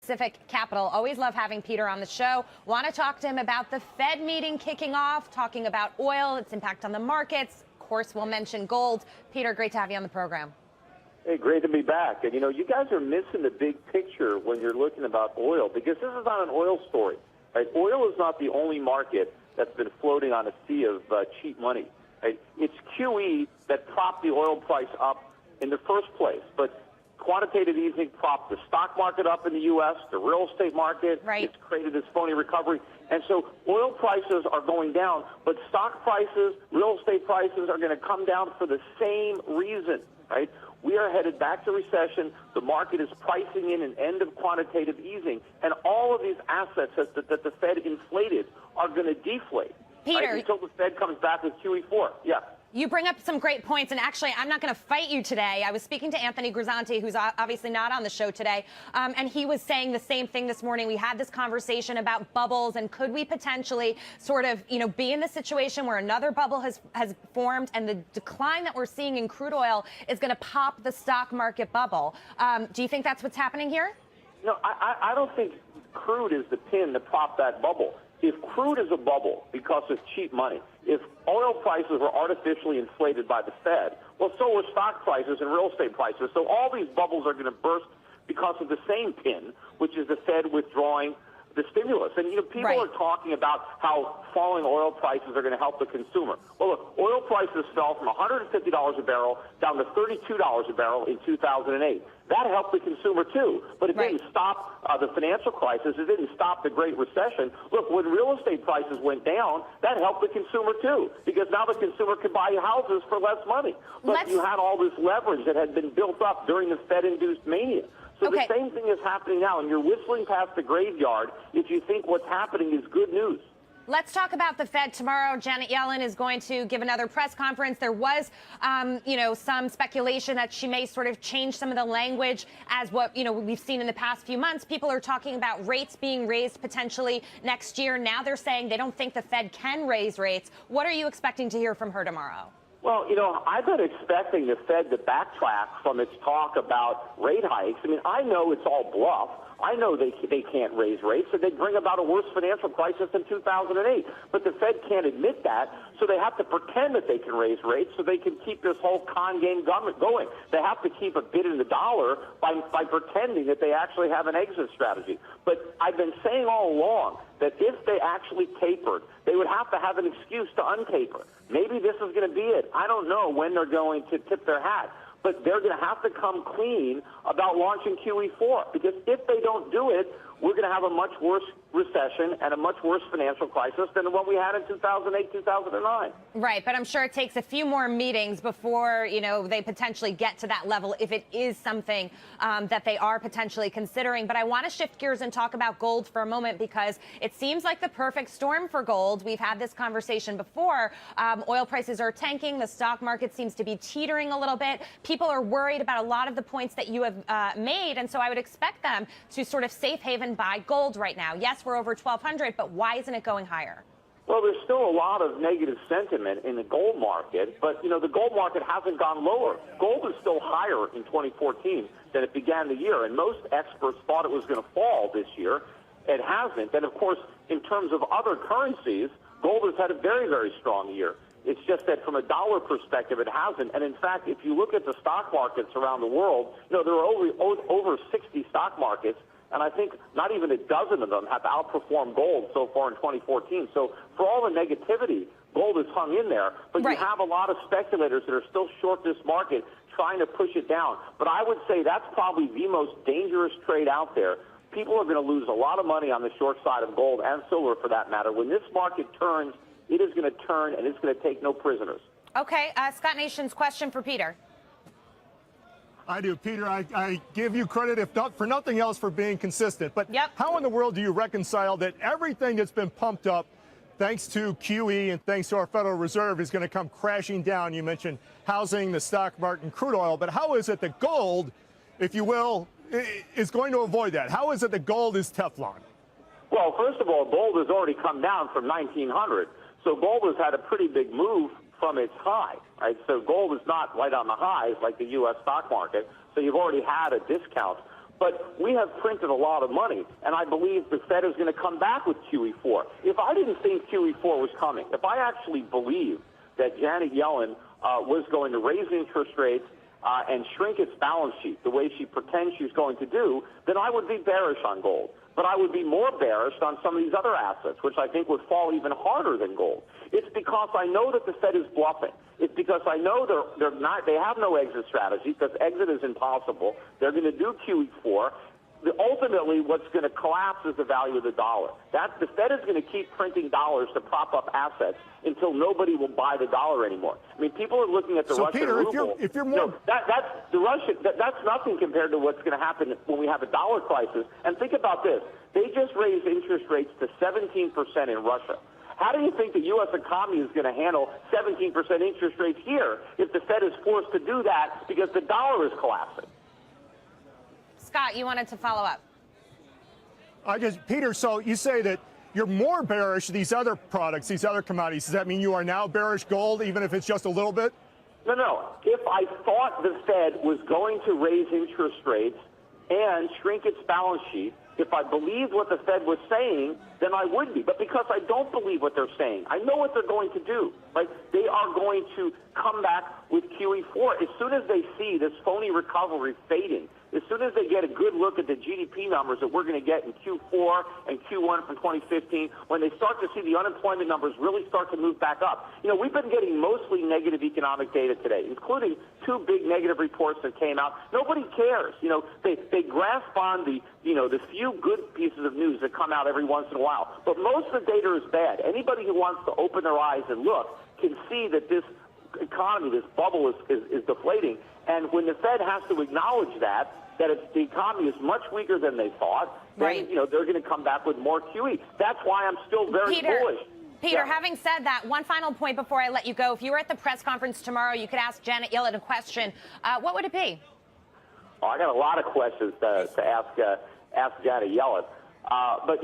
Pacific Capital. Always love having Peter on the show. Want to talk to him about the Fed meeting kicking off, talking about oil, its impact on the markets. Of course, we'll mention gold. Peter, great to have you on the program. Hey, great to be back. And, you guys are missing the big picture when you're looking about oil, because this is not an oil story. Right? Oil is not the only market that's been floating on a sea of cheap money. Right? It's QE that propped the oil price up in the first place. But quantitative easing propped the stock market up in the U.S., the real estate market. Right. It's created this phony recovery. And so oil prices are going down, but stock prices, real estate prices are going to come down for the same reason, right? We are headed back to recession. The market is pricing in an end of quantitative easing, and all of these assets that the Fed inflated are going to deflate. Peter, right? Until the Fed comes back with QE4. Yeah. You bring up some great points, and actually, I'm not going to fight you today. I was speaking to Anthony Grisanti, who's obviously not on the show today, and he was saying the same thing this morning. We had this conversation about bubbles, and could we potentially sort of, be in the situation where another bubble has formed, and the decline that we're seeing in crude oil is going to pop the stock market bubble. Do you think that's what's happening here? No, I don't think crude is the pin to pop that bubble. If crude is a bubble because of cheap money, if oil prices were artificially inflated by the Fed, well, so were stock prices and real estate prices. So all these bubbles are going to burst because of the same pin, which is the Fed withdrawing the stimulus. And, people are talking about how falling oil prices are going to help the consumer. Well, look, oil prices fell from $150 a barrel down to $32 a barrel in 2008. That helped the consumer, too. But it didn't stop the financial crisis. It didn't stop the Great Recession. Look, when real estate prices went down, that helped the consumer, too, because now the consumer could buy houses for less money. But you had all this leverage that had been built up during the Fed-induced mania. So the same thing is happening now, and you're whistling past the graveyard if you think what's happening is good news. Let's talk about the Fed tomorrow. Janet Yellen is going to give another press conference. There was, some speculation that she may sort of change some of the language as what, we've seen in the past few months. People are talking about rates being raised potentially next year. Now they're saying they don't think the Fed can raise rates. What are you expecting to hear from her tomorrow? Well, I've been expecting the Fed to backtrack from its talk about rate hikes. I mean, I know it's all bluff. I know they can't raise rates, so they'd bring about a worse financial crisis than 2008. But the Fed can't admit that, so they have to pretend that they can raise rates so they can keep this whole con game going. They have to keep a bid in the dollar by pretending that they actually have an exit strategy. But I've been saying all along that if they actually tapered, they would have to have an excuse to untaper. Maybe this is going to be it. I don't know when they're going to tip their hat. But they're going to have to come clean about launching QE4, because if they don't do it, we're going to have a much worse recession and a much worse financial crisis than the one we had in 2008, 2009. Right, but I'm sure it takes a few more meetings before, they potentially get to that level if it is something that they are potentially considering. But I want to shift gears and talk about gold for a moment, because it seems like the perfect storm for gold. We've had this conversation before. Oil prices are tanking. The stock market seems to be teetering a little bit. People are worried about a lot of the points that you have made, and so I would expect them to sort of safe haven buy gold right now. Yes, we're over 1,200, but why isn't it going higher? Well, there's still a lot of negative sentiment in the gold market, but, the gold market hasn't gone lower. Gold is still higher in 2014 than it began the year, and most experts thought it was going to fall this year. It hasn't. And, of course, in terms of other currencies, gold has had a very, very strong year. It's just that from a dollar perspective, it hasn't. And, in fact, if you look at the stock markets around the world, there are over 60 stock markets, and I think not even a dozen of them have outperformed gold so far in 2014. So for all the negativity, gold is hung in there. But you have a lot of speculators that are still short this market trying to push it down. But I would say that's probably the most dangerous trade out there. People are going to lose a lot of money on the short side of gold and silver, for that matter. When this market turns, it is going to turn, and it's going to take no prisoners. Okay, Scott Nation's question for Peter. I do, Peter. I give you credit, if not for nothing else, for being consistent. But how in the world do you reconcile that everything that's been pumped up, thanks to QE and thanks to our Federal Reserve, is going to come crashing down? You mentioned housing, the stock market, and crude oil. But how is it that gold, if you will, is going to avoid that? How is it that gold is Teflon? Well, first of all, gold has already come down from 1,900. So gold has had a pretty big move from its high, right? So gold is not right on the highs like the U.S. stock market. So you've already had a discount. But we have printed a lot of money, and I believe the Fed is going to come back with QE4. If I didn't think QE4 was coming, if I actually believed that Janet Yellen was going to raise interest rates and shrink its balance sheet the way she pretends she's going to do, then I would be bearish on gold. But I would be more bearish on some of these other assets, which I think would fall even harder than gold. It's because I know that the Fed is bluffing. It's because I know they have no exit strategy, because exit is impossible. They're going to do QE4. Ultimately, what's going to collapse is the value of the dollar. The Fed is going to keep printing dollars to prop up assets until nobody will buy the dollar anymore. I mean, people are looking at the Russian ruble. Peter, if you're more... that's nothing compared to what's going to happen when we have a dollar crisis. And think about this. They just raised interest rates to 17% in Russia. How do you think the U.S. economy is going to handle 17% interest rates here if the Fed is forced to do that because the dollar is collapsing? Scott, you wanted to follow up. Peter, so you say that you're more bearish these other products, these other commodities. Does that mean you are now bearish gold, even if it's just a little bit? No. If I thought the Fed was going to raise interest rates and shrink its balance sheet, if I believed what the Fed was saying, then I would be. But because I don't believe what they're saying, I know what they're going to do. Right? They are going to come back with QE4 as soon as they see this phony recovery fading. As soon as they get a good look at the GDP numbers that we're going to get in Q4 and Q1 from 2015, when they start to see the unemployment numbers really start to move back up. You know, we've been getting mostly negative economic data today, including 2 big negative reports that came out. Nobody cares. You know, they grasp on the few good pieces of news that come out every once in a while. But most of the data is bad. Anybody who wants to open their eyes and look can see that this economy, this bubble is deflating. And when the Fed has to acknowledge that the economy is much weaker than they thought, then, they're going to come back with more QE. That's why I'm still very bullish. Peter, having said that, one final point before I let you go. If you were at the press conference tomorrow, you could ask Janet Yellen a question. What would it be? Oh, I got a lot of questions to ask Janet Yellen. But,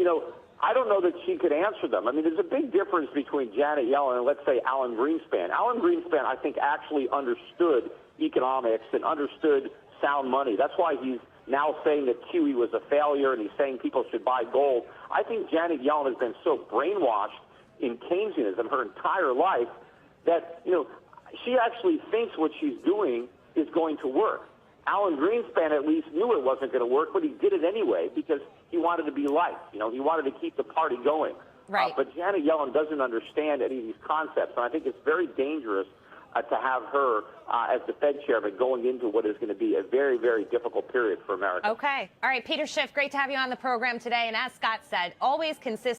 I don't know that she could answer them. I mean, there's a big difference between Janet Yellen and, let's say, Alan Greenspan. Alan Greenspan, I think, actually understood economics and understood sound money. That's why he's now saying that QE was a failure and he's saying people should buy gold. I think Janet Yellen has been so brainwashed in Keynesianism her entire life that, she actually thinks what she's doing is going to work. Alan Greenspan at least knew it wasn't going to work, but he did it anyway because he wanted to be liked. He wanted to keep the party going. Right. But Janet Yellen doesn't understand any of these concepts, and I think it's very dangerous to have her as the Fed chairman going into what is going to be a very, very difficult period for America. Okay. All right, Peter Schiff, great to have you on the program today. And as Scott said, always consistent.